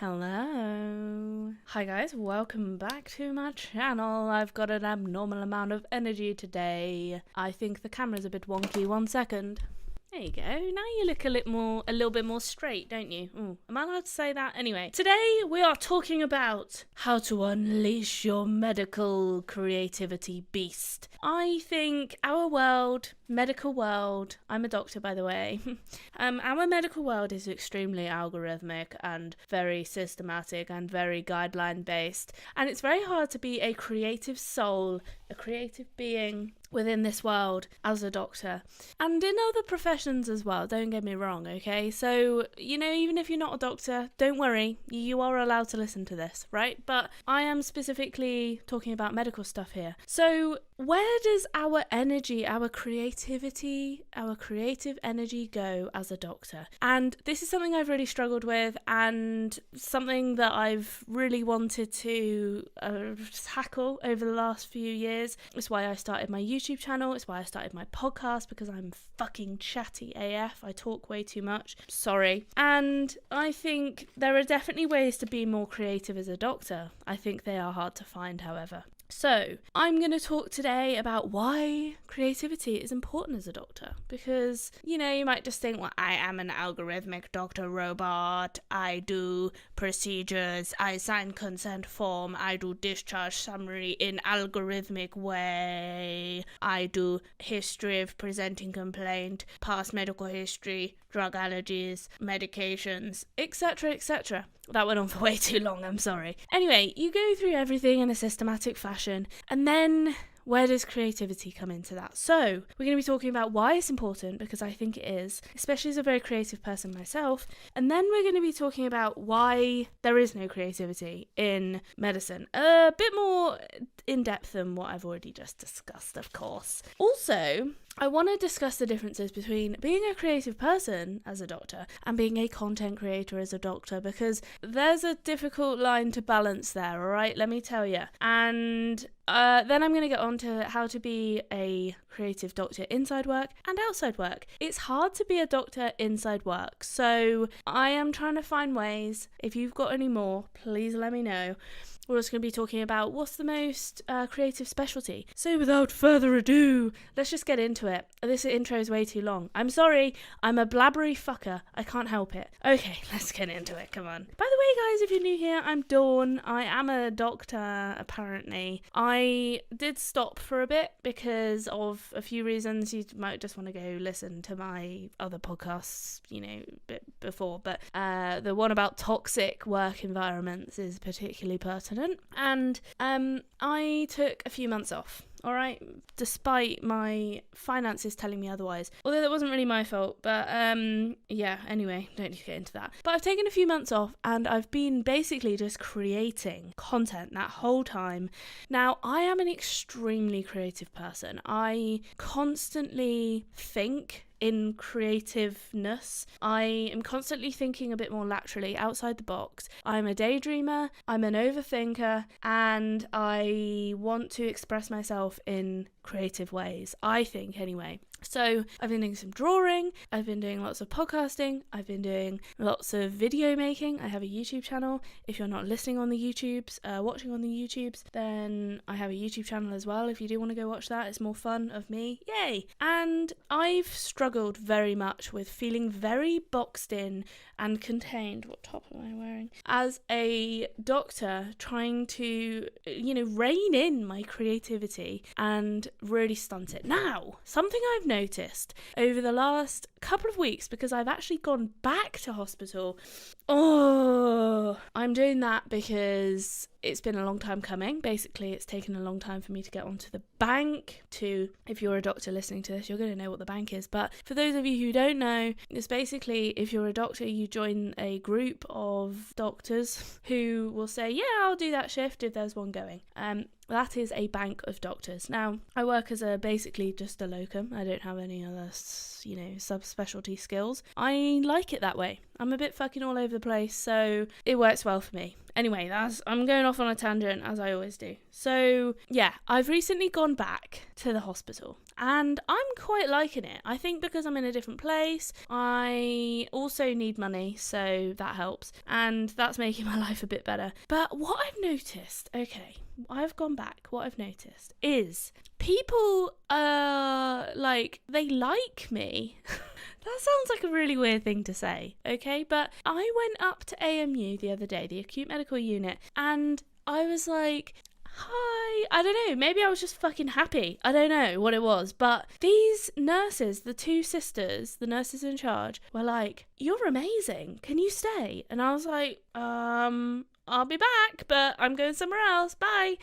Hello. Hi guys, welcome back to my channel. I've got an abnormal amount of energy today. I think the camera's a bit wonky. 1 second. There you go. Now you look a little bit more straight, don't you? Ooh, am I allowed to say that? Anyway, today we are talking about how to unleash your medical creativity beast. I think our world, medical world, I'm a doctor by the way, our medical world is extremely algorithmic and very systematic and very guideline based. And it's very hard to be a creative soul, a creative being within this world as a doctor and in other professions as well, don't get me wrong, okay? So, even if you're not a doctor, don't worry, you are allowed to listen to this, right? But I am specifically talking about medical stuff here. So where does our energy, our creativity, our creative energy go as a doctor? And this is something I've really struggled with and something that I've really wanted to tackle over the last few years. It's why I started my YouTube channel. It's why I started my podcast, because I'm fucking chatty AF. I talk way too much. Sorry. And I think there are definitely ways to be more creative as a doctor. I think they are hard to find, however. So, I'm going to talk today about why creativity is important as a doctor. Because, you might just think, well, I am an algorithmic doctor robot. I do procedures. I sign consent form. I do discharge summary in algorithmic way. I do history of presenting complaint, past medical history, drug allergies, medications, etc., etc. That went on for way too long, I'm sorry. Anyway, you go through everything in a systematic fashion, and then where does creativity come into that? So, we're going to be talking about why it's important, because I think it is, especially as a very creative person myself. And then we're going to be talking about why there is no creativity in medicine. A bit more in depth than what I've already just discussed, of course. Also, I want to discuss the differences between being a creative person as a doctor and being a content creator as a doctor, because there's a difficult line to balance there, alright? Let me tell you. And then I'm going to get on to how to be a creative doctor inside work and outside work. It's hard to be a doctor inside work, so I am trying to find ways. If you've got any more, please let me know. We're also going to be talking about what's the most creative specialty. So without further ado, let's just get into it. This intro is way too long. I'm sorry, I'm a blabbery fucker. I can't help it. Okay, let's get into it, come on. By the way, guys, if you're new here, I'm Dawn. I am a doctor, apparently. I did stop for a bit because of a few reasons. You might just want to go listen to my other podcasts, before. But the one about toxic work environments is particularly pertinent. And I took a few months off, all right, despite my finances telling me otherwise. Although that wasn't really my fault, but anyway, don't need to get into that. But I've taken a few months off and I've been basically just creating content that whole time. Now, I am an extremely creative person. I constantly think in creativeness. I am constantly thinking a bit more laterally, outside the box. I'm a daydreamer, I'm an overthinker, and I want to express myself in creative ways, I think anyway. So I've been doing some drawing, I've been doing lots of podcasting, I've been doing lots of video making. I have a YouTube channel. If you're not listening on the YouTubes, watching on the YouTubes, then I have a YouTube channel as well. If you do want to go watch that, it's more fun of me. Yay! And I've struggled very much with feeling very boxed in and contained. What top am I wearing? As a doctor, trying to, rein in my creativity and really stunt it. Now, something I've noticed over the last couple of weeks, because I've actually gone back to hospital. I'm doing that because it's been a long time coming. Basically, it's taken a long time for me to get onto the bank. If you're a doctor listening to this, you're going to know what the bank is. But for those of you who don't know, it's basically, if you're a doctor, you join a group of doctors who will say, yeah, I'll do that shift if there's one going. That is a bank of doctors. Now, I work as basically just a locum. I don't have any other, subspecialty skills. I like it that way. I'm a bit fucking all over the place, so it works well for me. anyway, I'm going off on a tangent, as I always do. So yeah, I've recently gone back to the hospital and I'm quite liking it. I think because I'm in a different place, I also need money, so that helps, and that's making my life a bit better. But what I've noticed, I've gone back, what I've noticed is people they like me. That sounds like a really weird thing to say, okay? But I went up to AMU the other day, the acute medical unit, and I was like, hi. I don't know, maybe I was just fucking happy. I don't know what it was, but these nurses, the two sisters, the nurses in charge, were like, you're amazing. Can you stay? And I was like, I'll be back, but I'm going somewhere else. Bye.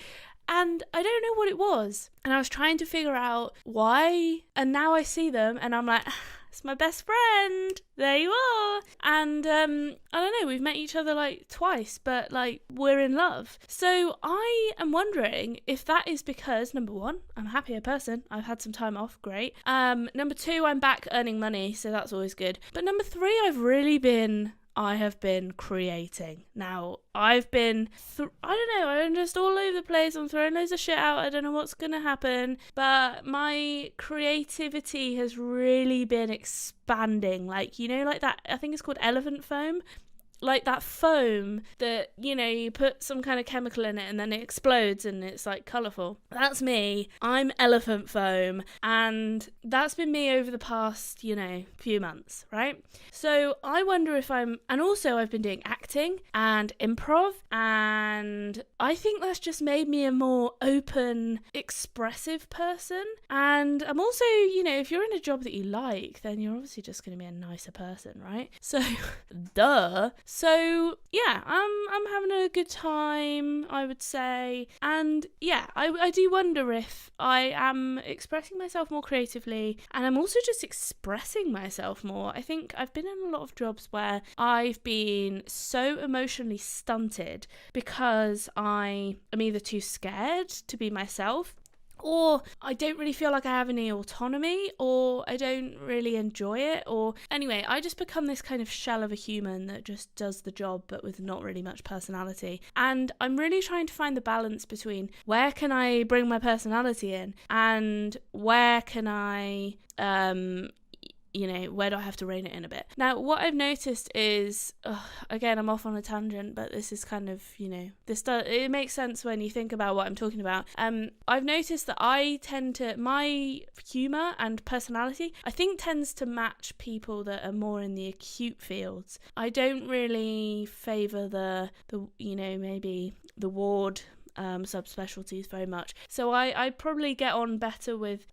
And I don't know what it was. And I was trying to figure out why. And now I see them and I'm like, it's my best friend. There you are. And I don't know, we've met each other like twice, but like we're in love. So I am wondering if that is because, number one, I'm a happier person. I've had some time off. Great. Number two, I'm back earning money. So that's always good. But number three, I have been creating. Now, I've been, I don't know, I'm just all over the place. I'm throwing loads of shit out. I don't know what's going to happen. But my creativity has really been expanding. Like, you know, like that, I think it's called elephant foam. Like that foam that, you know, you put some kind of chemical in it and then it explodes and it's like colourful. That's me. I'm elephant foam. And that's been me over the past, you know, few months, right? So I wonder if and also I've been doing acting and improv, and I think that's just made me a more open, expressive person. And I'm also, you know, if you're in a job that you like, then you're obviously just going to be a nicer person, right? So, duh. So yeah, I'm having a good time, I would say. And yeah, I do wonder if I am expressing myself more creatively, and I'm also just expressing myself more. I think I've been in a lot of jobs where I've been so emotionally stunted because I am either too scared to be myself, or I don't really feel like I have any autonomy, or I don't really enjoy it, or anyway, I just become this kind of shell of a human that just does the job but with not really much personality. And I'm really trying to find the balance between where can I bring my personality in and where can I you know, where do I have to rein it in a bit? Now, what I've noticed is, again, I'm off on a tangent, but this is kind of, you know, it makes sense when you think about what I'm talking about. I've noticed that my humour and personality, I think tends to match people that are more in the acute fields. I don't really favour the you know, maybe the ward subspecialties very much. So I probably get on better with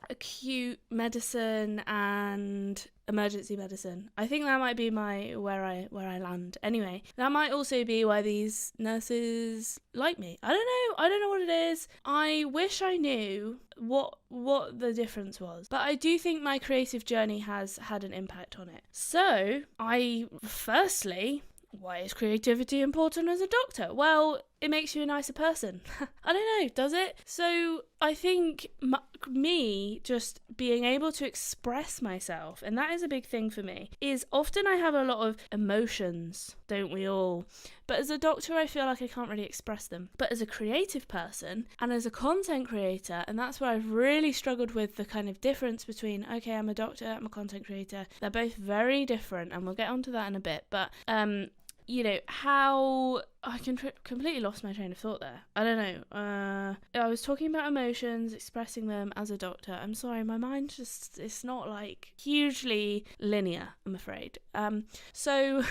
acute medicine and emergency medicine. I think that might be where I land. Anyway, that might also be why these nurses like me. I don't know what it is. I wish I knew what the difference was, but I do think my creative journey has had an impact on it. So firstly, why is creativity important as a doctor? Well, it makes you a nicer person. I don't know, does it? So I think me just being able to express myself, and that is a big thing for me, is often I have a lot of emotions, don't we all? But as a doctor, I feel like I can't really express them. But as a creative person and as a content creator, and that's where I've really struggled with the kind of difference between, okay, I'm a doctor, I'm a content creator. They're both very different, and we'll get onto that in a bit. But you know, how I completely lost my train of thought there. I don't know. I was talking about emotions, expressing them as a doctor. I'm sorry, my mind it's not like hugely linear, I'm afraid. So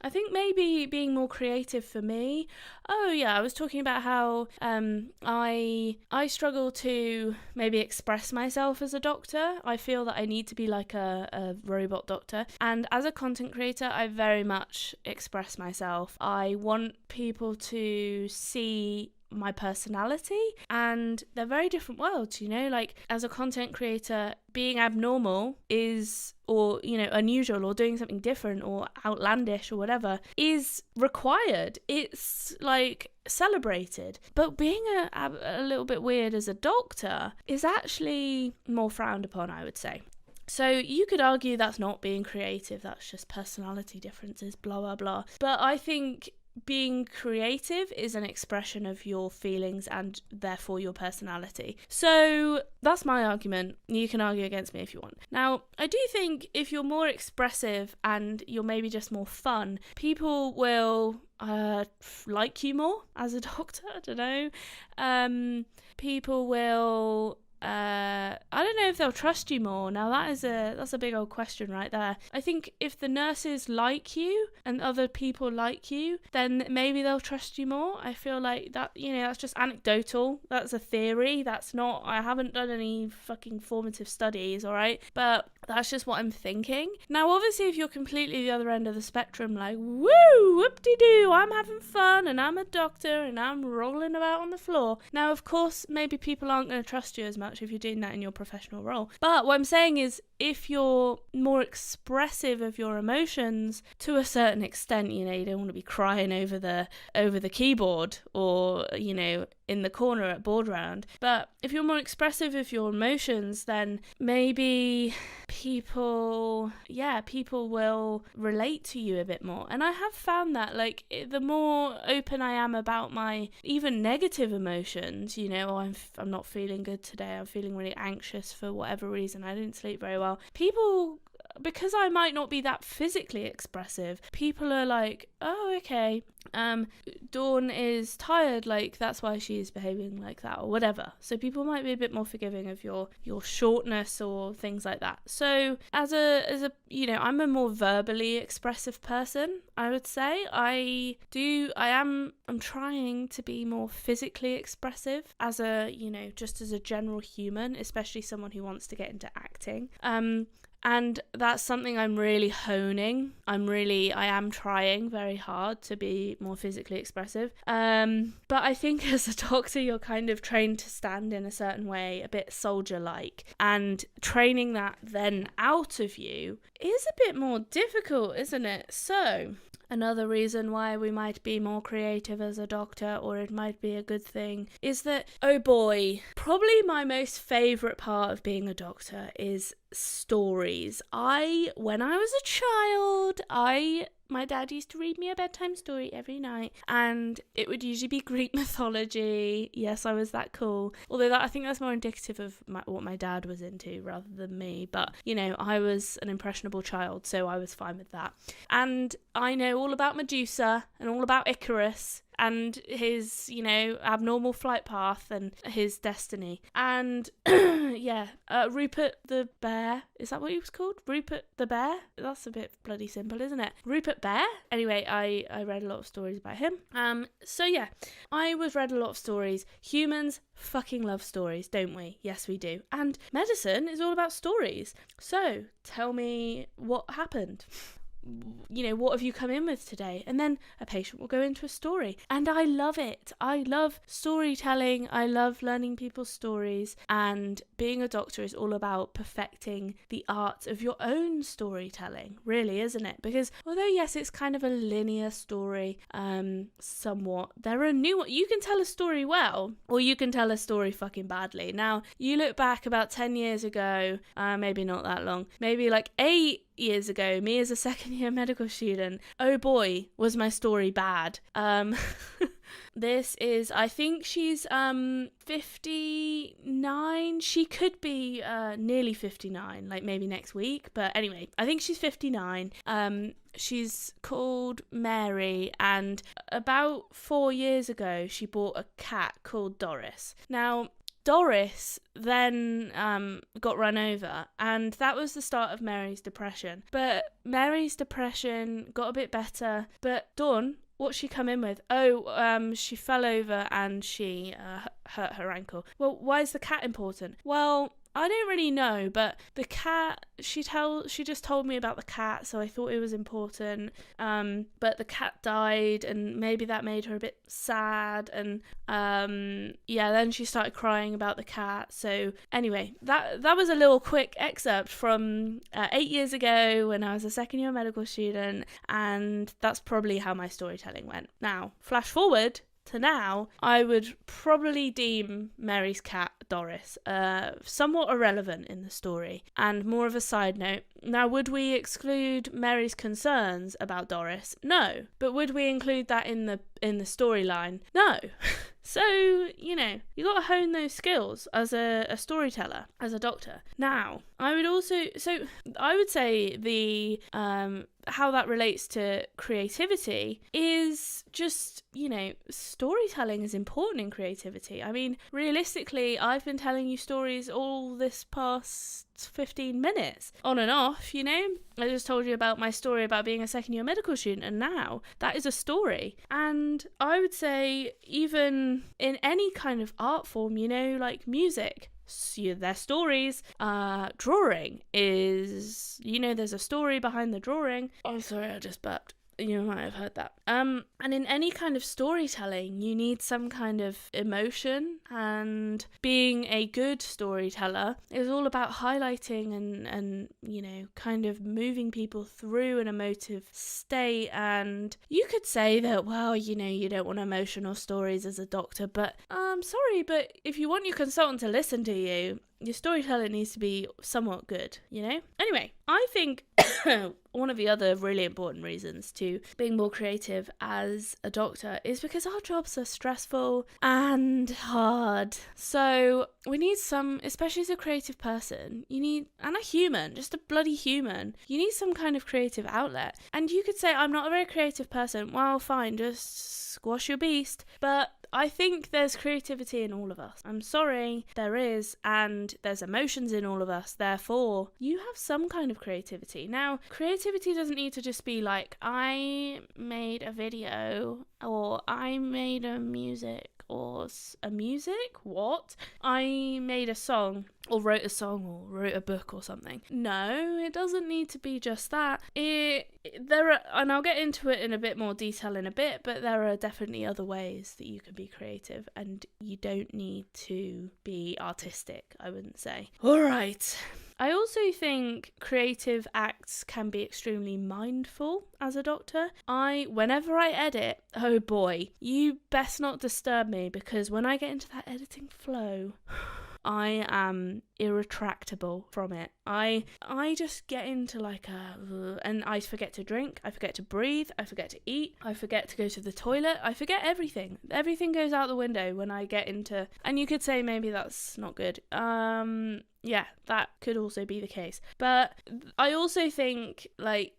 I think maybe being more creative for me. Oh yeah, I was talking about how I struggle to maybe express myself as a doctor. I feel that I need to be like a robot doctor. And as a content creator, I very much express myself. I want people to see my personality, and they're very different worlds, you know. Like as a content creator, being abnormal is, or you know, unusual or doing something different or outlandish or whatever is required. It's like celebrated. But being a little bit weird as a doctor is actually more frowned upon, I would say. So you could argue that's not being creative, that's just personality differences, blah blah blah. But I think being creative is an expression of your feelings and therefore your personality. So that's my argument. You can argue against me if you want. Now, I do think if you're more expressive and you're maybe just more fun, people will like you more as a doctor. I don't know. People will I don't know if they'll trust you more. Now that's a big old question right there. I think if the nurses like you and other people like you, then maybe they'll trust you more. I feel like that, that's just anecdotal. That's a theory. I haven't done any fucking formative studies, all right? But that's just what I'm thinking. Now, obviously, if you're completely the other end of the spectrum, like, woo, whoop-de-doo, I'm having fun and I'm a doctor and I'm rolling about on the floor. Now, of course, maybe people aren't going to trust you as much if you're doing that in your professional role. But what I'm saying is, if you're more expressive of your emotions to a certain extent, you don't want to be crying over the keyboard or, in the corner at board round. But if you're more expressive of your emotions, then maybe people will relate to you a bit more. And I have found that, like, the more open I am about my even negative emotions, I'm not feeling good today, I'm feeling really anxious for whatever reason, I didn't sleep very well. People, because I might not be that physically expressive, people are like, oh, okay, Dawn is tired, like that's why she's behaving like that or whatever. So people might be a bit more forgiving of your shortness or things like that. So as a I'm a more verbally expressive person, I would say. I'm trying to be more physically expressive as just as a general human, especially someone who wants to get into acting. And that's something I'm really honing. I am trying very hard to be more physically expressive. But I think as a doctor, you're kind of trained to stand in a certain way, a bit soldier-like. And training that then out of you is a bit more difficult, isn't it? So another reason why we might be more creative as a doctor, or it might be a good thing, is that, oh boy, probably my most favourite part of being a doctor is stories. When I was a child, my dad used to read me a bedtime story every night, and it would usually be Greek mythology. Yes, I was that cool. Although I think that's more indicative of what my dad was into rather than me. But, I was an impressionable child, so I was fine with that. And I know all about Medusa and all about Icarus and his, abnormal flight path and his destiny. And, Rupert the Bear. Is that what he was called? Rupert the Bear? That's a bit bloody simple, isn't it? Rupert Bear? Anyway, I read a lot of stories about him. I read a lot of stories. Humans fucking love stories, don't we? Yes, we do. And medicine is all about stories. So, tell me what happened. What have you come in with today? And then a patient will go into a story. And I love it. I love storytelling. I love learning people's stories. And being a doctor is all about perfecting the art of your own storytelling, really, isn't it? Because although, yes, it's kind of a linear story, somewhat, there are new... You can tell a story well, or you can tell a story fucking badly. Now, you look back about 10 years ago, maybe not that long, maybe like 8 years ago, me as a second year medical student, oh boy, was my story bad. This is, I think she's 59. She could be nearly 59, like maybe next week, but anyway, I think she's 59. She's called Mary, and about 4 years ago she bought a cat called Doris. Now, Doris then got run over, and that was the start of Mary's depression. But Mary's depression got a bit better. But Dawn, what's she come in with? She fell over and she hurt her ankle. Well, why is the cat important? Well, I don't really know, but the cat, she just told me about the cat, so I thought it was important. But the cat died, and maybe that made her a bit sad, and then she started crying about the cat. So anyway, that was a little quick excerpt from 8 years ago when I was a second year medical student, and that's probably how my storytelling went. Now, flash forward to now, I would probably deem Mary's cat, Doris, somewhat irrelevant in the story and more of a side note. Now, would we exclude Mary's concerns about Doris? No. But would we include that in the storyline? No. So, you got to hone those skills as a storyteller, as a doctor. Now, I would say the how that relates to creativity is just, storytelling is important in creativity. I mean, realistically, I've been telling you stories all this past 15 minutes on and off, I just told you about my story about being a second year medical student, and now that is a story. And I would say even in any kind of art form, like music, their stories, drawing is, there's a story behind the drawing. Oh, sorry, I just burped. You might have heard that. And in any kind of storytelling, you need some kind of emotion, and being a good storyteller is all about highlighting and kind of moving people through an emotive state. And you could say that, well, you don't want emotional stories as a doctor, but I'm sorry, but if you want your consultant to listen to you, your storytelling needs to be somewhat good, Anyway, I think one of the other really important reasons to being more creative as a doctor is because our jobs are stressful and hard. So we need especially as a creative person, and a human, just a bloody human, you need some kind of creative outlet. And you could say, I'm not a very creative person. Well, fine, just squash your beast. But I think there's creativity in all of us. I'm sorry, there is, and there's emotions in all of us. Therefore, you have some kind of creativity. Now, creativity doesn't need to just be like, I made a video, or I made a music, or a music? What? I made a song, or wrote a song, or wrote a book or something. No, it doesn't need to be just that. And I'll get into it in a bit more detail in a bit, but there are definitely other ways that you can be creative, and you don't need to be artistic, I wouldn't say. All right. I also think creative acts can be extremely mindful as a doctor. Whenever I edit, oh boy, you best not disturb me, because when I get into that editing flow, I am irretractable from it. I just get into and I forget to drink, I forget to breathe, I forget to eat, I forget to go to the toilet, I forget everything. Everything goes out the window when I get into, and you could say maybe that's not good. Yeah, that could also be the case. But I also think,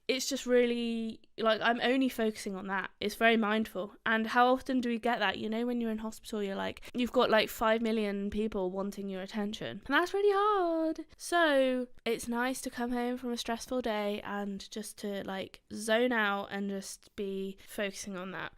it's just really, I'm only focusing on that. It's very mindful. And how often do we get that? When you're in hospital, you've got 5 million people wanting your attention. And that's really hard. So it's nice to come home from a stressful day and just to, zone out and just be focusing on that.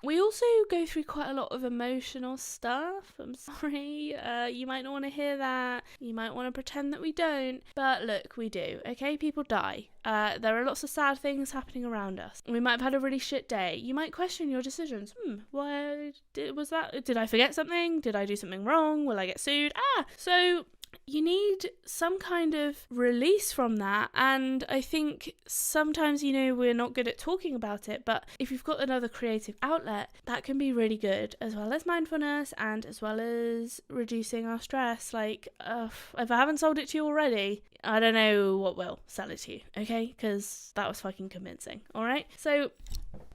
We also go through quite a lot of emotional stuff. I'm sorry, you might not want to hear that. You might want to pretend that we don't. But look, we do, okay? People die. There are lots of sad things happening around us. We might have had a really shit day. You might question your decisions. Why was that? Did I forget something? Did I do something wrong? Will I get sued? So you need some kind of release from that, and I think sometimes, we're not good at talking about it, but if you've got another creative outlet, that can be really good, as well as mindfulness and as well as reducing our stress. If I haven't sold it to you already, I don't know what will sell it to you, okay? Because that was fucking convincing, alright? So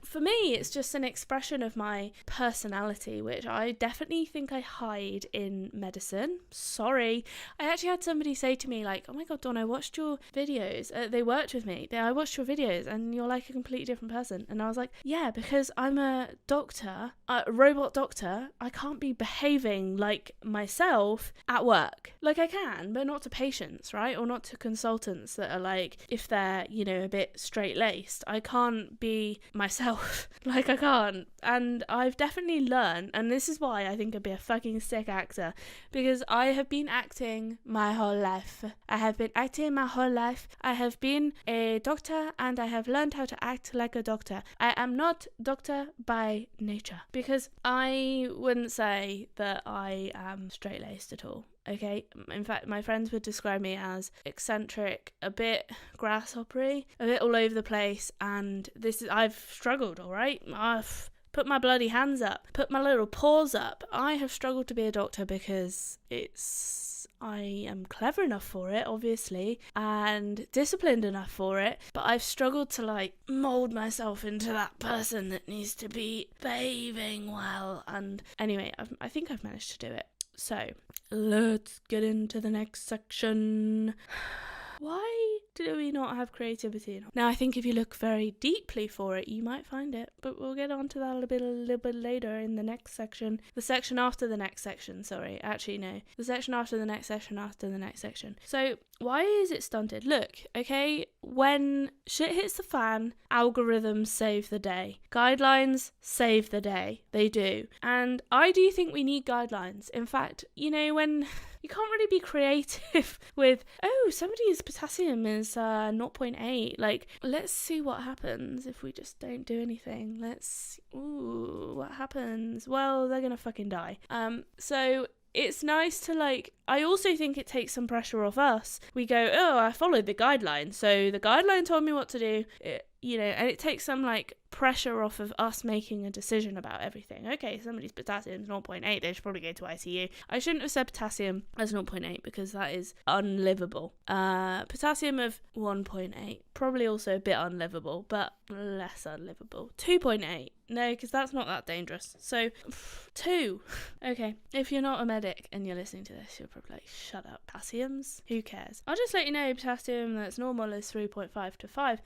for me, it's just an expression of my personality, which I definitely think I hide in medicine. Sorry. I actually had somebody say to me, oh my god, Dawn, I watched your videos. They worked with me. I watched your videos and you're a completely different person. And I was like, yeah, because I'm a doctor, a robot doctor. I can't be behaving like myself at work. I can, but not to patients, right? Or not to consultants that are if they're, a bit straight-laced. I can't be myself. I can't. And I've definitely learned, and this is why I think I'd be a fucking sick actor, because I have been acting my whole life. I have been a doctor, and I have learned how to act like a doctor. I am not doctor by nature, because I wouldn't say that I am straight-laced at all. Okay, in fact, my friends would describe me as eccentric, a bit grasshoppery, a bit all over the place, and I've struggled, all right? put my bloody hands up, put my little paws up. I have struggled to be a doctor because I am clever enough for it, obviously, and disciplined enough for it, but I've struggled to like mould myself into that person that needs to be behaving well. And anyway, I think I've managed to do it. So let's get into the next section. Why do we not have creativity? Now, I think if you look very deeply for it, you might find it, but we'll get onto that a little bit later in the next section. The section after the next section, sorry. Actually, no. The section after the next section after the next section. So, why is it stunted? Look, okay, when shit hits the fan, algorithms save the day. Guidelines save the day. They do. And I do think we need guidelines. In fact, you know, when... You can't really be creative with, oh, somebody's potassium is 0.8. Like, let's see what happens if we just don't do anything. What happens? Well, they're going to fucking die. So it's nice to like, I also think it takes some pressure off us. We go, oh, I followed the guideline. So the guideline told me what to do, and it takes some like pressure off of us making a decision about everything. Okay, somebody's potassium is 0.8, they should probably go to ICU. I shouldn't have said potassium as 0.8 because that is unlivable. Potassium of 1.8, probably also a bit unlivable, but less unlivable. 2.8, no, because that's not that dangerous. So 2. Okay, if you're not a medic and you're listening to this, you're probably like, shut up, potassiums, who cares? I'll just let you know potassium that's normal is 3.5 to 5.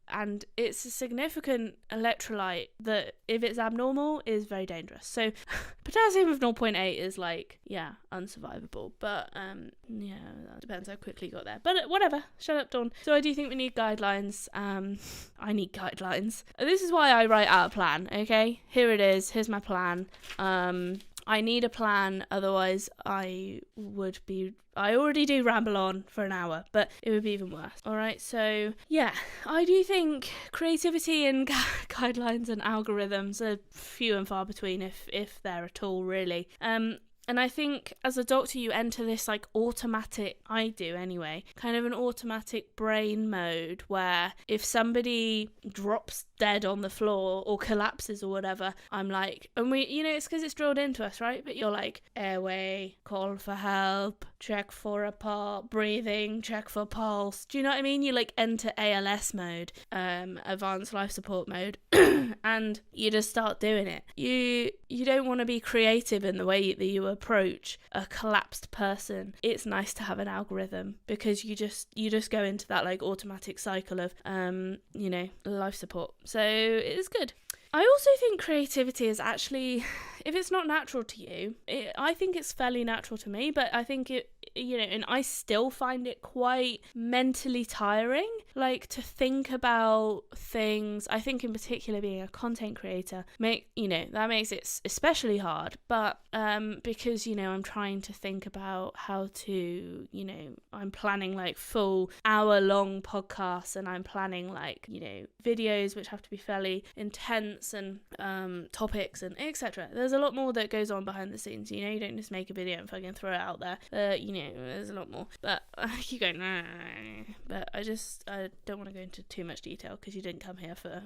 And it's a significant electrolyte that, if it's abnormal, is very dangerous. So potassium of 0.8 is like, yeah, unsurvivable. But yeah, that depends how quickly you got there. But whatever, shut up, Dawn. So I do think we need guidelines. I need guidelines. This is why I write out a plan, okay? Here it is. Here's my plan. I need a plan, otherwise I already do ramble on for an hour, but it would be even worse. Alright, so yeah, I do think creativity and guidelines and algorithms are few and far between, if they're at all, really. And I think as a doctor, you enter this like automatic, I do anyway, kind of an automatic brain mode where if somebody drops dead on the floor or collapses or whatever, I'm like, and we, it's because it's drilled into us, right? But you're like, airway, call for help, check for breathing, check for pulse. Do you know what I mean? You like enter ALS mode, advanced life support mode, and you just start doing it. You don't want to be creative in the way that you approach a collapsed person. It's nice to have an algorithm because you just go into that like automatic cycle of life support. So it is good. I also think creativity is actually, if it's not natural to you, I think it's fairly natural to me, but I think it, and I still find it quite mentally tiring, like to think about things. I think in particular being a content creator, that makes it especially hard, but because, I'm trying to think about how to, I'm planning like full hour-long podcasts, and I'm planning like, videos which have to be fairly intense and topics and etc. There's a lot more that goes on behind the scenes. You don't just make a video and fucking throw it out there. There's a lot more. But I keep going, but I don't want to go into too much detail because you didn't come here for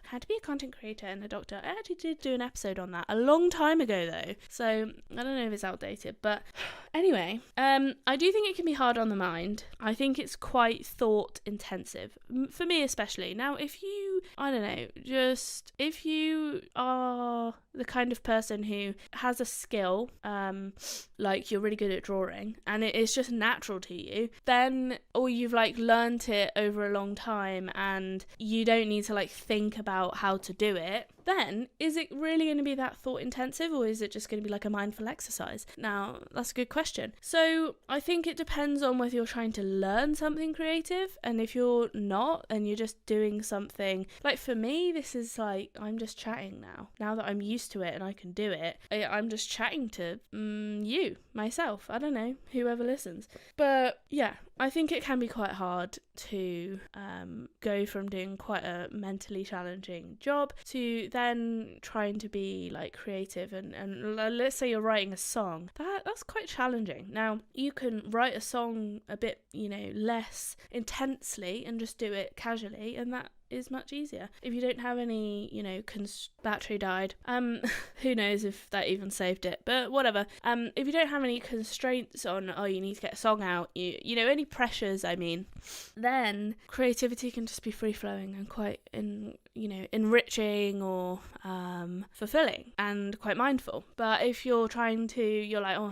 how to be a content creator and a doctor. I actually did do an episode on that a long time ago though, so I don't know if it's outdated. But anyway, I do think it can be hard on the mind. I think it's quite thought intensive for me especially. Now if you are the kind of person who has a skill, like you're really good at drawing and it's just natural to you, then, or you've like learnt it over a long time and you don't need to like think about how to do it, then is it really going to be that thought intensive, or is it just going to be like a mindful exercise? Now, that's a good question. So I think it depends on whether you're trying to learn something creative, and if you're not and you're just doing something, like for me, this is like, I'm just chatting now that I'm used to it and I can do it, I'm just chatting to myself, I don't know, whoever listens. But yeah, I think it can be quite hard to go from doing quite a mentally challenging job to then trying to be like creative and let's say you're writing a song. That's quite challenging. Now, you can write a song a bit, less intensely and just do it casually, and that is much easier. If you don't have any, battery died. Who knows if that even saved it, but whatever. If you don't have any constraints on, you need to get a song out, any pressures, then creativity can just be free flowing and quite enriching or fulfilling and quite mindful. But if you're like, I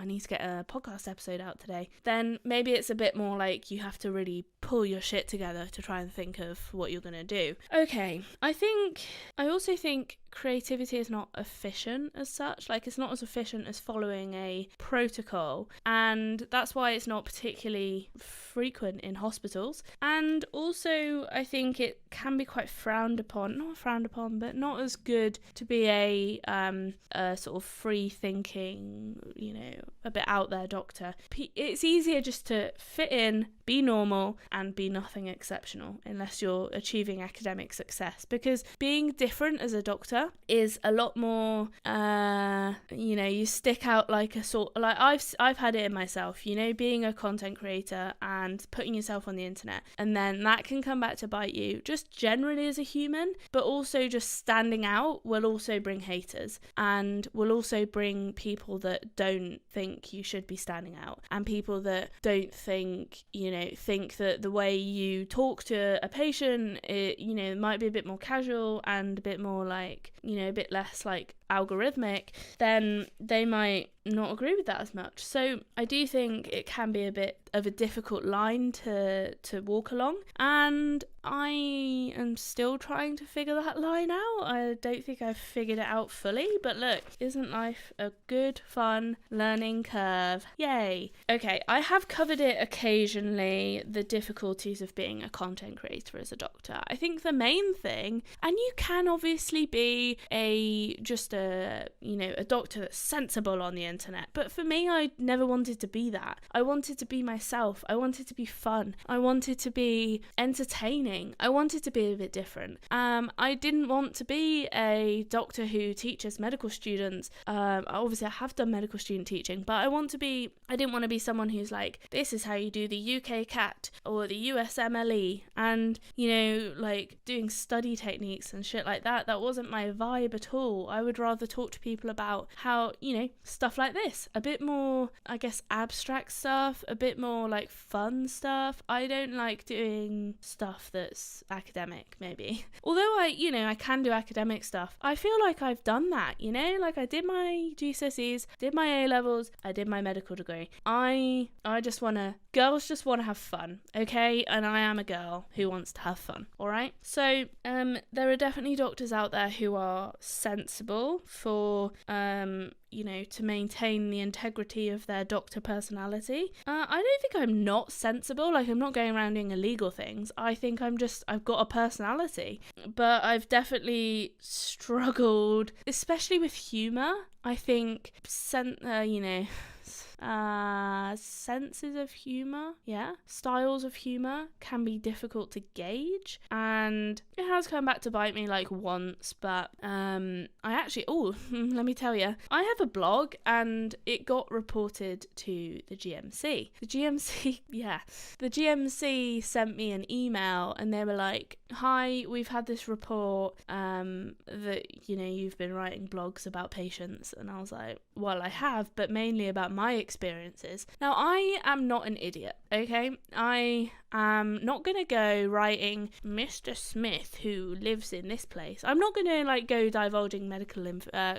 need to get a podcast episode out today, then maybe it's a bit more like you have to really pull your shit together to try and think of what you're gonna do. Okay, I also think creativity is not efficient as such. Like, it's not as efficient as following a protocol, and that's why it's not particularly frequent in hospitals. And also, I think it can be quite not frowned upon, but not as good to be a sort of free thinking, a bit out there doctor. It's easier just to fit in, be normal, and be nothing exceptional, unless you're achieving academic success. Because being different as a doctor is a lot more, you stick out like I've had it in myself, being a content creator and putting yourself on the internet, and then that can come back to bite you just generally as a human, but also just standing out will also bring haters and will also bring people that don't think you should be standing out, and people that don't think that the way you talk to a patient, it might be a bit more casual and a bit more like, a bit less like algorithmic, then they might not agree with that as much. So I do think it can be a bit of a difficult line to walk along, and I am still trying to figure that line out. I don't think I've figured it out fully, but look, isn't life a good, fun learning curve? Yay! Okay, I have covered it occasionally, the difficulties of being a content creator as a doctor. I think the main thing, and you can obviously be a doctor that's sensible on the internet, but for me, I never wanted to be that. I wanted to be myself. I wanted to be fun. I wanted to be entertaining. I wanted to be a bit different. I didn't want to be a doctor who teaches medical students. Obviously, I have done medical student teaching, but I didn't want to be someone who's like, this is how you do the UK CAT or the USMLE, and like doing study techniques and shit like that. That wasn't my vibe at all. I would rather talk to people about how, stuff like this, a bit more, I guess, abstract stuff, a bit more like fun stuff. I don't like doing stuff that's academic, maybe. Although I can do academic stuff. I feel like I've done that, like I did my GCSEs, did my A-levels, I did my medical degree. Girls just want to have fun, okay? And I am a girl who wants to have fun, alright? So, there are definitely doctors out there who are sensible for, to maintain the integrity of their doctor personality. I don't think I'm not sensible, like I'm not going around doing illegal things. I think I've got a personality, but I've definitely struggled, especially with humour. I think, senses of humour, styles of humour can be difficult to gauge, and it has come back to bite me like once, but let me tell you, I have a blog and it got reported to the GMC. The GMC sent me an email and they were like, hi, we've had this report that you've been writing blogs about patients. And I was like, well, I have, but mainly about my experiences. Now, I am not an idiot, okay? I am not going to go writing Mr. Smith who lives in this place. I'm not going to go divulging medical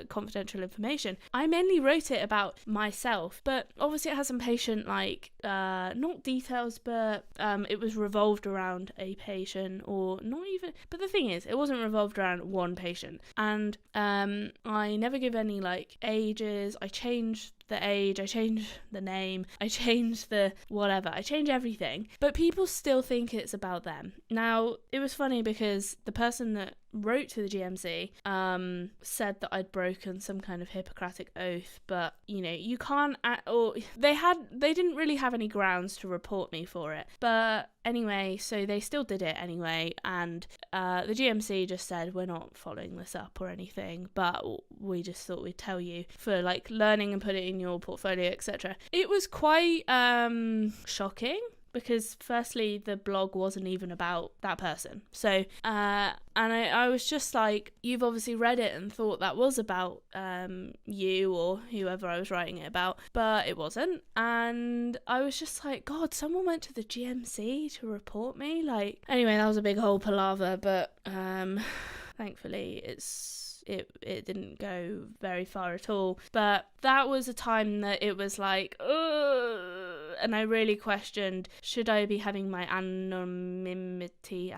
confidential information. I mainly wrote it about myself, but obviously it has some patient not details, but it was revolved around a patient, or not even, but the thing is, it wasn't revolved around one patient, and I never give any ages. I changed the age, I changed the name, I changed the whatever, I changed everything, but people still think it's about them. Now, it was funny because the person that wrote to the GMC, said that I'd broken some kind of Hippocratic oath, but you can't, or they didn't really have any grounds to report me for it. But anyway, so they still did it anyway, and the GMC just said, we're not following this up or anything, but we just thought we'd tell you for like learning and put it in your portfolio, etc. It was quite shocking, because firstly, the blog wasn't even about that person. So, and I was just like, you've obviously read it and thought that was about you or whoever I was writing it about, but it wasn't. And I was just like, God, someone went to the GMC to report me? Like, anyway, that was a big whole palaver, but thankfully it didn't go very far at all. But that was a time that it was like, ugh, and I really questioned, should I be having my anonymity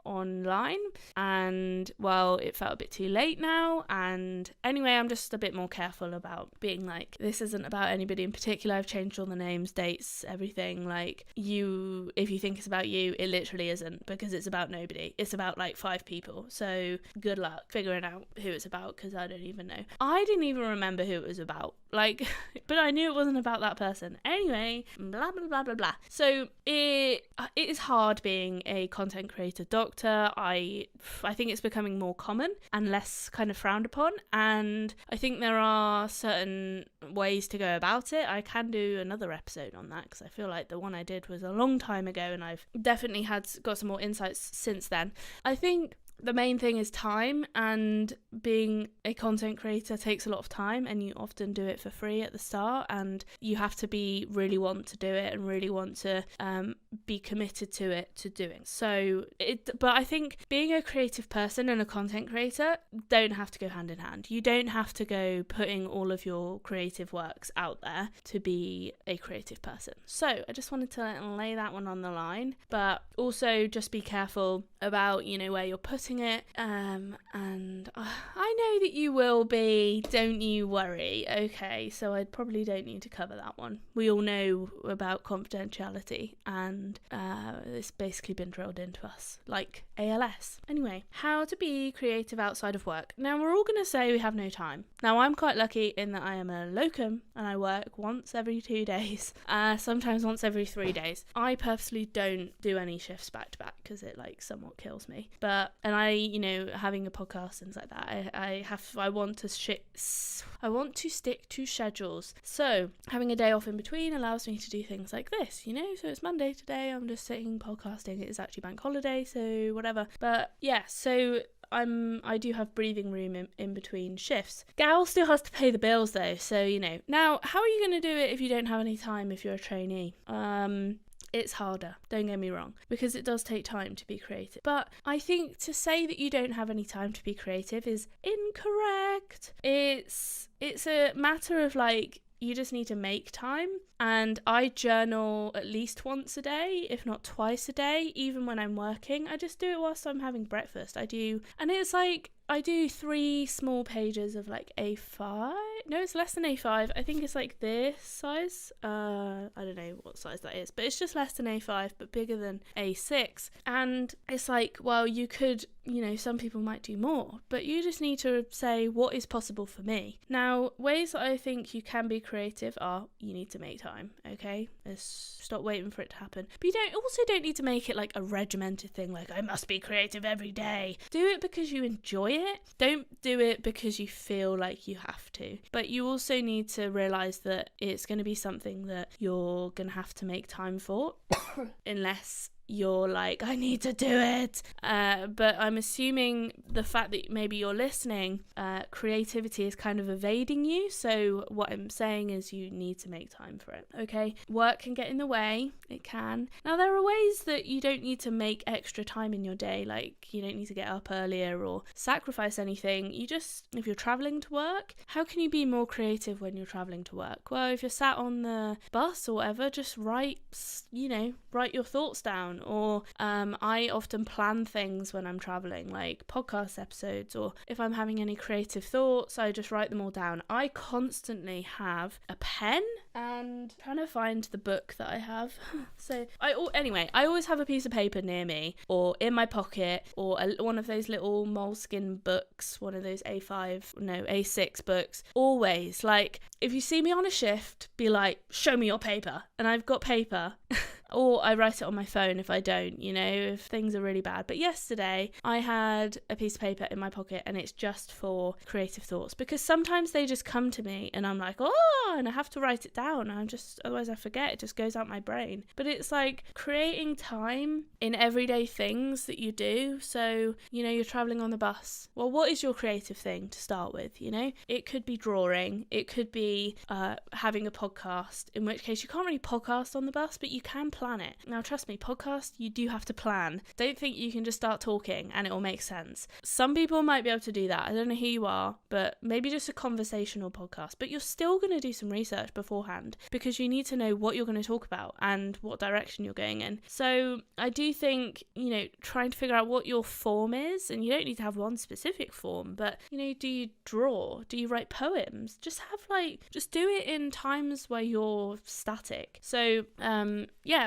online? And well, it felt a bit too late now, and anyway, I'm just a bit more careful about being like, this isn't about anybody in particular. I've changed all the names, dates, everything. Like, if you think it's about you, it literally isn't, because it's about nobody. It's about like 5 people, so good luck figuring out who it's about, because I don't even know. I didn't even remember who it was about, like, but I knew it wasn't about that person. Anyway, blah blah blah blah blah. So it is hard being a content creator doctor. I think it's becoming more common and less kind of frowned upon, and I think there are certain ways to go about it. I can do another episode on that, because I feel like the one I did was a long time ago, and I've definitely got some more insights since then. I think the main thing is time, and being a content creator takes a lot of time, and you often do it for free at the start, and you have to really want to do it and really want to be committed to doing. But I think being a creative person and a content creator don't have to go hand in hand. You don't have to go putting all of your creative works out there to be a creative person. So I just wanted to lay that one on the line, but also just be careful about, where you're putting it, and I know that you will be, don't you worry. Okay, so I probably don't need to cover that one. We all know about confidentiality, and it's basically been drilled into us like ALS. Anyway, how to be creative outside of work. Now, we're all going to say we have no time. Now, I'm quite lucky in that I am a locum and I work once every 2 days, sometimes once every 3 days. I purposely don't do any shifts back to back, because it like somewhat kills me. And I, having a podcast and things like that, I want to stick to schedules. So having a day off in between allows me to do things like this, so it's Monday today, I'm just sitting podcasting. It is actually bank holiday, so whatever. But yeah, so I do have breathing room in between shifts. Gal still has to pay the bills though, so now how are you going to do it if you don't have any time if you're a trainee? It's harder, don't get me wrong, because it does take time to be creative. But I think to say that you don't have any time to be creative is incorrect. It's a matter of like, you just need to make time. And I journal at least once a day, if not twice a day, even when I'm working. I just do it whilst I'm having breakfast. And it's like, I do 3 small pages of like A5. No, it's less than A5. I think it's like this size. I don't know what size that is, but it's just less than A5, but bigger than A6. And it's like, well, you could, some people might do more, but you just need to say what is possible for me. Now, ways that I think you can be creative are, you need to make time, okay? Stop waiting for it to happen. But you don't need to make it like a regimented thing, like I must be creative every day. Do it because you enjoy it. Don't do it because you feel like you have to. But you also need to realise that it's going to be something that you're going to have to make time for, unless you're like, I need to do it. But I'm assuming the fact that maybe you're listening, creativity is kind of evading you. So what I'm saying is you need to make time for it, okay? Work can get in the way. It can. Now, there are ways that you don't need to make extra time in your day. Like, you don't need to get up earlier or sacrifice anything. If you're travelling to work, how can you be more creative when you're travelling to work? Well, if you're sat on the bus or whatever, just write your thoughts down. down, or I often plan things when I'm traveling, like podcast episodes, or if I'm having any creative thoughts, I just write them all down. I constantly have a pen, and I'm trying to find the book that I have. So I always have a piece of paper near me or in my pocket, or one of those little moleskin books, one of those A6 books. Always, like, if you see me on a shift, be like, show me your paper, and I've got paper. Or I write it on my phone if I don't, if things are really bad. But yesterday I had a piece of paper in my pocket, and it's just for creative thoughts, because sometimes they just come to me and I'm like, oh, and I have to write it down. Otherwise I forget, it just goes out my brain. But it's like creating time in everyday things that you do. So, you're traveling on the bus. Well, what is your creative thing to start with? It could be drawing. It could be having a podcast, in which case you can't really podcast on the bus, but you can plan it. Now, trust me, podcast, you do have to plan. Don't think you can just start talking and it will make sense. Some people might be able to do that. I don't know who you are, but maybe just a conversational podcast. But you're still going to do some research beforehand, because you need to know what you're going to talk about and what direction you're going in. So I do think, trying to figure out what your form is, and you don't need to have one specific form, but, do you draw? Do you write poems? Just do it in times where you're static. So,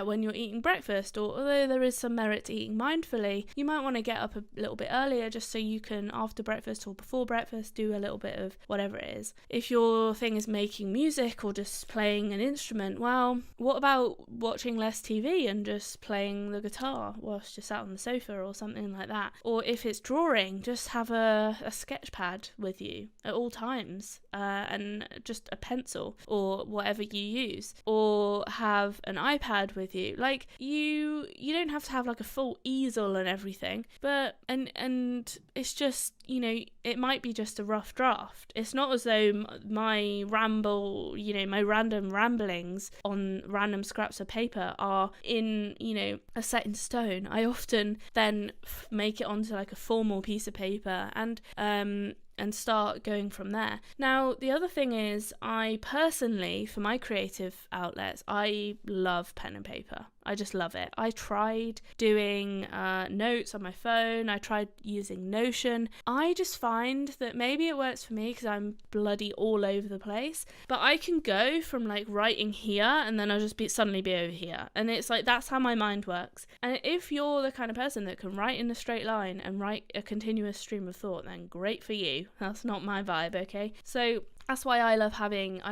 when you're eating breakfast, or although there is some merit to eating mindfully, you might want to get up a little bit earlier just so you can, after breakfast or before breakfast, do a little bit of whatever it is. If your thing is making music or just playing an instrument, well, what about watching less TV and just playing the guitar whilst you're sat on the sofa or something like that? Or if it's drawing, just have a sketch pad with you at all times, and just a pencil or whatever you use, or have an iPad with you. Like, you don't have to have like a full easel and everything, but and it's just, it might be just a rough draft. It's not as though my my random ramblings on random scraps of paper are in, a set in stone. I often then make it onto like a formal piece of paper and start going from there. Now, the other thing is, I personally, for my creative outlets, I love pen and paper. I just love it. I tried doing notes on my phone. I tried using Notion. I just find that maybe it works for me because I'm bloody all over the place. But I can go from like writing here, and then I'll just suddenly be over here. And it's like, that's how my mind works. And if you're the kind of person that can write in a straight line and write a continuous stream of thought, then great for you. That's not my vibe, okay? So that's why I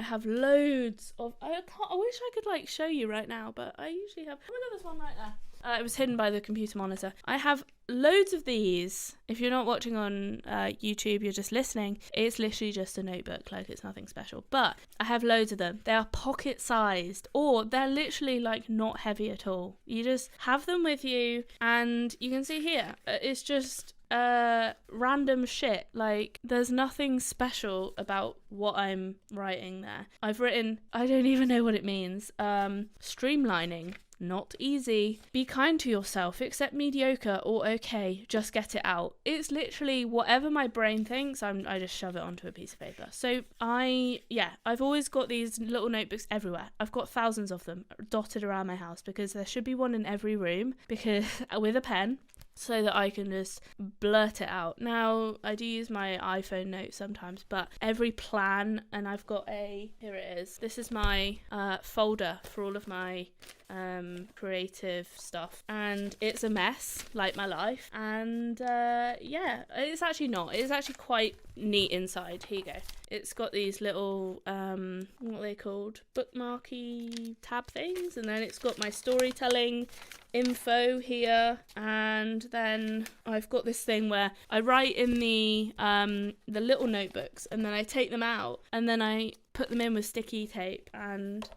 have loads of, I wish I could like show you right now, but I usually have, there's one right there. It was hidden by the computer monitor. I have loads of these. If you're not watching on YouTube, you're just listening, it's literally just a notebook, like it's nothing special. But I have loads of them. They are pocket sized, or they're literally like not heavy at all. You just have them with you, and you can see here, it's just random shit. Like, there's nothing special about what I'm writing there. I've written, I don't even know what it means. Streamlining. Not easy. Be kind to yourself. Accept mediocre or okay. Just get it out. It's literally whatever my brain thinks, I just shove it onto a piece of paper. So I've always got these little notebooks everywhere. I've got thousands of them dotted around my house, because there should be one in every room, because with a pen, so that I can just blurt it out. Now, I do use my iPhone notes sometimes, but every plan, and I've got here it is. This is my folder for all of my creative stuff, and it's a mess, like my life. And it's actually not. It's actually quite neat inside. Here you go. It's got these little, what are they called? Bookmarky tab things, and then it's got my storytelling info here, and then I've got this thing where I write in the little notebooks, and then I take them out, and then I put them in with sticky tape and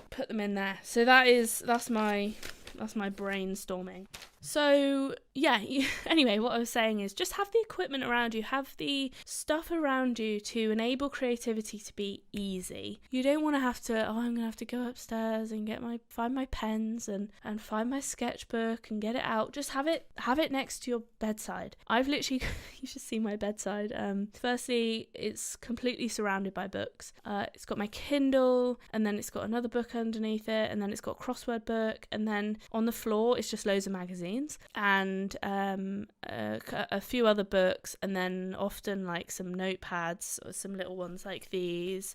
put them in there. So that's my brainstorming. So yeah, anyway, what I was saying is just have the equipment around you, have the stuff around you to enable creativity to be easy. You don't want to have to, I'm going to have to go upstairs and find my pens and find my sketchbook and get it out. Just have it next to your bedside. I've literally, you should see my bedside. Firstly, it's completely surrounded by books. It's got my Kindle, and then it's got another book underneath it, and then it's got a crossword book, and then on the floor it's just loads of magazines and a few other books, and then often like some notepads or some little ones like these.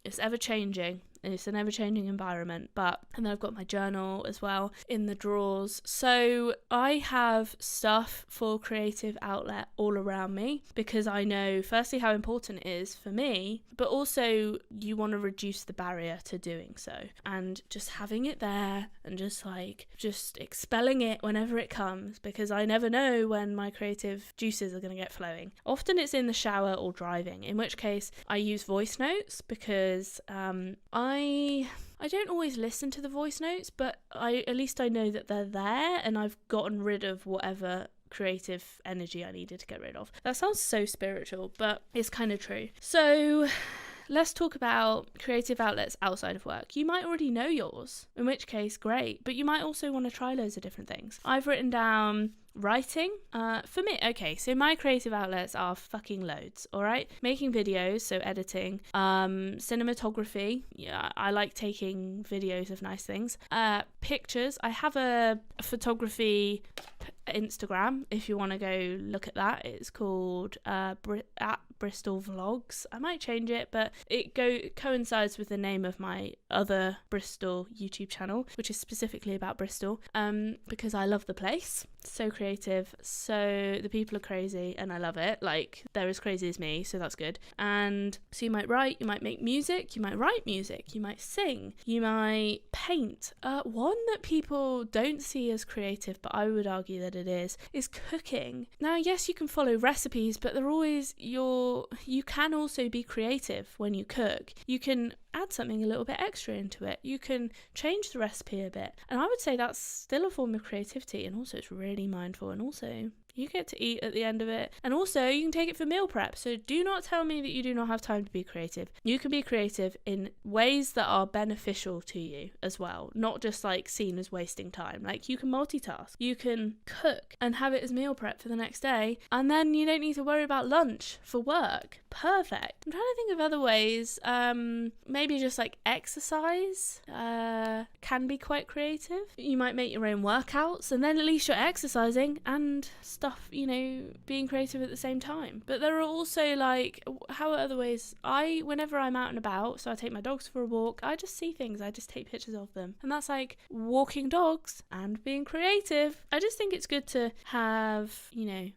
It's ever changing. It's an ever-changing environment, and then I've got my journal as well in the drawers. So I have stuff for creative outlet all around me, because I know firstly how important it is for me, but also you want to reduce the barrier to doing so, and just having it there and just expelling it whenever it comes, because I never know when my creative juices are going to get flowing. Often it's in the shower or driving, in which case I use voice notes, because I don't always listen to the voice notes, but at least I know that they're there, and I've gotten rid of whatever creative energy I needed to get rid of. That sounds so spiritual, but it's kind of true. So let's talk about creative outlets outside of work. You might already know yours, in which case great, but you might also want to try loads of different things. I've written down writing. For me, okay, so my creative outlets are fucking loads, all right? Making videos, so editing, cinematography. Yeah, I like taking videos of nice things. Pictures. I have a photography Instagram, if you want to go look at that. It's called at Bristol Vlogs. I might change it, but it coincides with the name of my other Bristol YouTube channel, which is specifically about Bristol, because I love the place. So creative, so the people are crazy, and I love it. Like, they're as crazy as me, so that's good. And so you might write, you might make music, you might write music, you might sing, you might paint. One that people don't see as creative, but I would argue that it is cooking. Now, yes, you can follow recipes, but they're always you can also be creative when you cook. You can add something a little bit extra into it. You can change the recipe a bit. And I would say that's still a form of creativity, and also it's really mindful, and also you get to eat at the end of it, and also you can take it for meal prep. So do not tell me that you do not have time to be creative. You can be creative in ways that are beneficial to you as well, not just like seen as wasting time. Like, you can multitask, you can cook and have it as meal prep for the next day, and then you don't need to worry about lunch for work. Perfect. I'm trying to think of other ways. Maybe just like exercise can be quite creative. You might make your own workouts, and then at least you're exercising and stuff, being creative at the same time. But there are also like, how are other ways? Whenever I'm out and about, so I take my dogs for a walk, I just see things, I just take pictures of them, and that's like walking dogs and being creative. I just think it's good to have,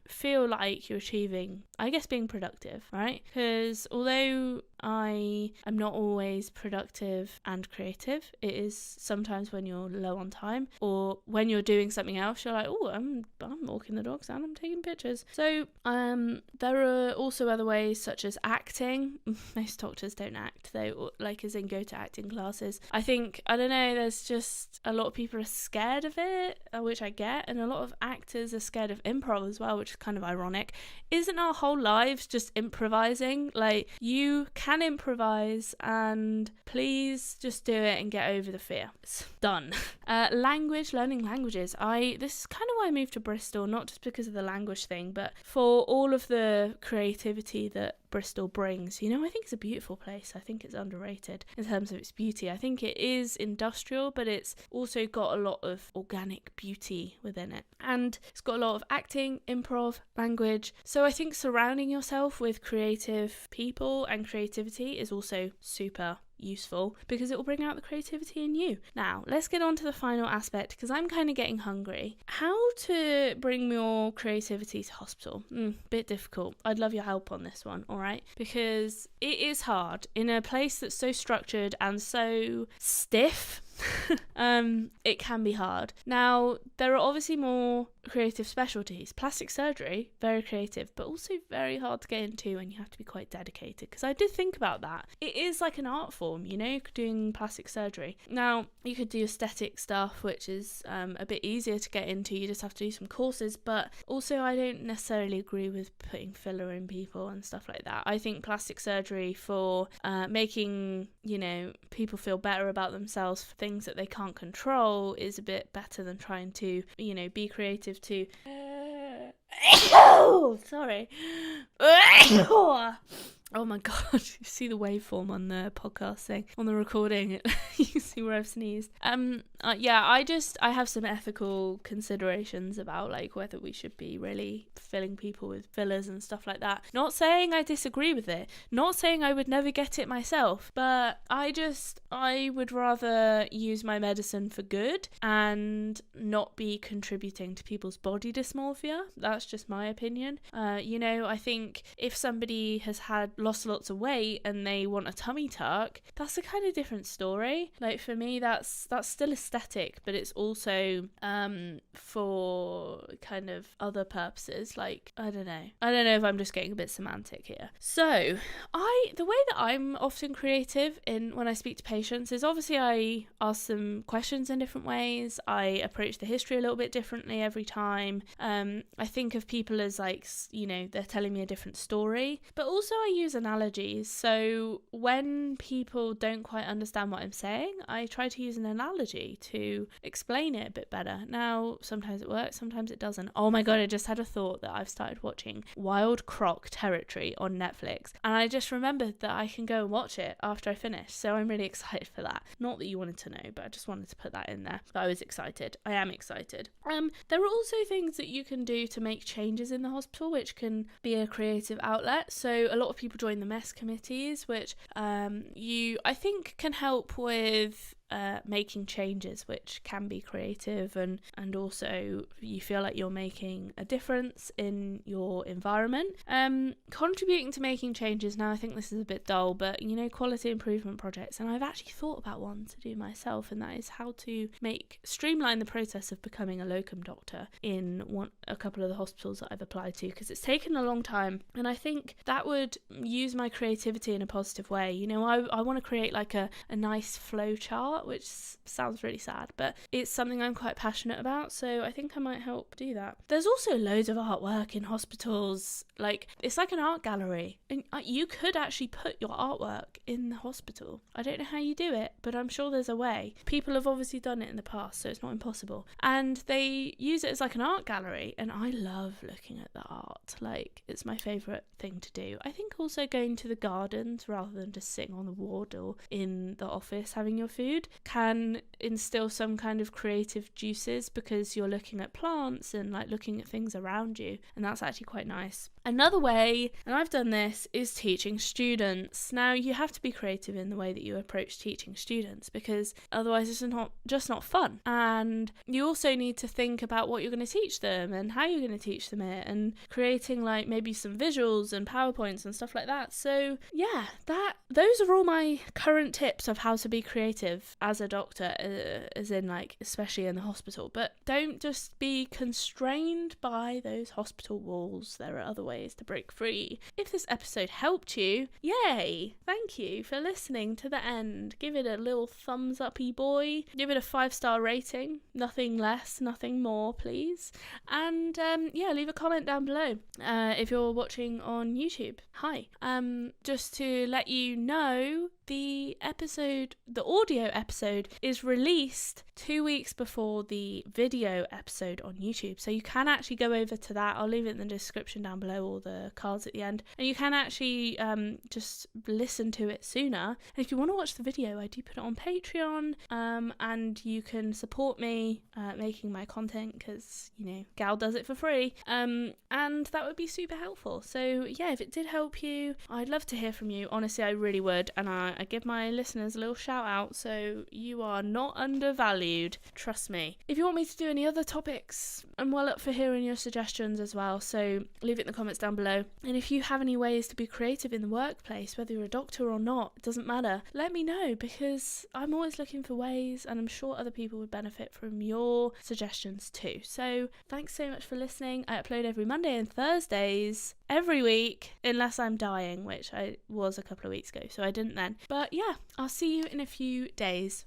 feel like you're achieving, I guess, being productive, right? Because although I am not always productive and creative, it is sometimes when you're low on time, or when you're doing something else, you're like, oh, I'm walking the dogs and I'm taking pictures. So there are also other ways, such as acting. Most doctors don't act, though, like as in go to acting classes. I don't know, there's just a lot of people are scared of it, which I get, and a lot of actors are scared of improv as well, which is kind of ironic. Isn't our whole lives just improvising? Like, you can improvise, and please just do it and get over the fear. It's done. Learning languages. This is kind of why I moved to Bristol, not just because of the language thing, but for all of the creativity that Bristol brings. I think it's a beautiful place. I think it's underrated in terms of its beauty. I think it is industrial, but it's also got a lot of organic beauty within it. And it's got a lot of acting, improv, language. So I think surrounding yourself with creative people and creativity is also super useful, because it will bring out the creativity in you. Now, let's get on to the final aspect, because I'm kind of getting hungry. How to bring your creativity to hospital? Bit difficult. I'd love your help on this one, alright? Because it is hard in a place that's so structured and so stiff. It can be hard. Now, there are obviously more creative specialties. Plastic surgery, very creative, but also very hard to get into, and you have to be quite dedicated, because I did think about that. It is like an art form, you know, doing plastic surgery. Now, you could do aesthetic stuff, which is a bit easier to get into. You just have to do some courses, but also I don't necessarily agree with putting filler in people and stuff like that. I think plastic surgery for making, you know, people feel better about themselves for things that they can't control is a bit better than trying to, you know, be creative to sorry. Oh my god, you see the waveform on the podcast thing, on the recording, you can see where I've sneezed. I have some ethical considerations about like whether we should be really filling people with fillers and stuff like that. Not saying I disagree with it, not saying I would never get it myself, but I would rather use my medicine for good and not be contributing to people's body dysmorphia. That's just my opinion. You know, I think if somebody has lost lots of weight and they want a tummy tuck, that's a kind of different story. Like for me, that's still aesthetic, but it's also for kind of other purposes. Like I don't know if I'm just getting a bit semantic here. So the way that I'm often creative when I speak to patients is obviously I ask them questions in different ways. I approach the history a little bit differently every time. I think of people as like, you know, they're telling me a different story, but also I use analogies. So when people don't quite understand what I'm saying, I try to use an analogy to explain it a bit better. Now, sometimes it works, sometimes it doesn't. Oh my god, I just had a thought that I've started watching Wild Croc Territory on Netflix, and I just remembered that I can go and watch it after I finish, so I'm really excited for that. Not that you wanted to know, but I just wanted to put that in there. But I was excited. I am excited. There are also things that you can do to make changes in the hospital, which can be a creative outlet. So a lot of people join the mess committees, which I think can help with making changes, which can be creative, and also you feel like you're making a difference in your environment. Contributing to making changes, now I think this is a bit dull, but you know, quality improvement projects, and I've actually thought about one to do myself, and that is how to streamline the process of becoming a locum doctor in a couple of the hospitals that I've applied to, because it's taken a long time, and I think that would use my creativity in a positive way. You know, I want to create like a nice flow chart, which sounds really sad, but it's something I'm quite passionate about, so I think I might help do that. There's also loads of artwork in hospitals. Like, it's like an art gallery, and you could actually put your artwork in the hospital. I don't know how you do it, but I'm sure there's a way. People have obviously done it in the past, so it's not impossible, and they use it as like an art gallery, and I love looking at the art. Like, it's my favourite thing to do. I think also going to the gardens rather than just sitting on the ward or in the office having your food can instill some kind of creative juices, because you're looking at plants and like looking at things around you, and that's actually quite nice. Another way, and I've done this, is teaching students. Now, you have to be creative in the way that you approach teaching students, because otherwise it's not fun. And you also need to think about what you're going to teach them and how you're going to teach them it, and creating like maybe some visuals and PowerPoints and stuff like that. So yeah, those are all my current tips of how to be creative as a doctor, as in like especially in the hospital. But don't just be constrained by those hospital walls. There are other ways to break free. If this episode helped you, yay! Thank you for listening to the end. Give it a little thumbs uppy boy. Give it a 5-star rating. Nothing less, nothing more, please. And leave a comment down below if you're watching on YouTube. Hi. Just to let you know, the audio episode is released 2 weeks before the video episode on YouTube, so you can actually go over to that. I'll leave it in the description down below, or the cards at the end, and you can actually just listen to it sooner. And if you want to watch the video, I do put it on Patreon, and you can support me making my content, because you know, Gal does it for free, and that would be super helpful. So yeah, if it did help you, I'd love to hear from you. Honestly, I really would, and I give my listeners a little shout out, so you are not undervalued, trust me. If you want me to do any other topics, I'm well up for hearing your suggestions as well, so leave it in the comments down below. And if you have any ways to be creative in the workplace, whether you're a doctor or not, it doesn't matter, let me know, because I'm always looking for ways, and I'm sure other people would benefit from your suggestions too. So thanks so much for listening. I upload every Monday and Thursdays every week, unless I'm dying, which I was a couple of weeks ago, so I didn't then. But yeah, I'll see you in a few days.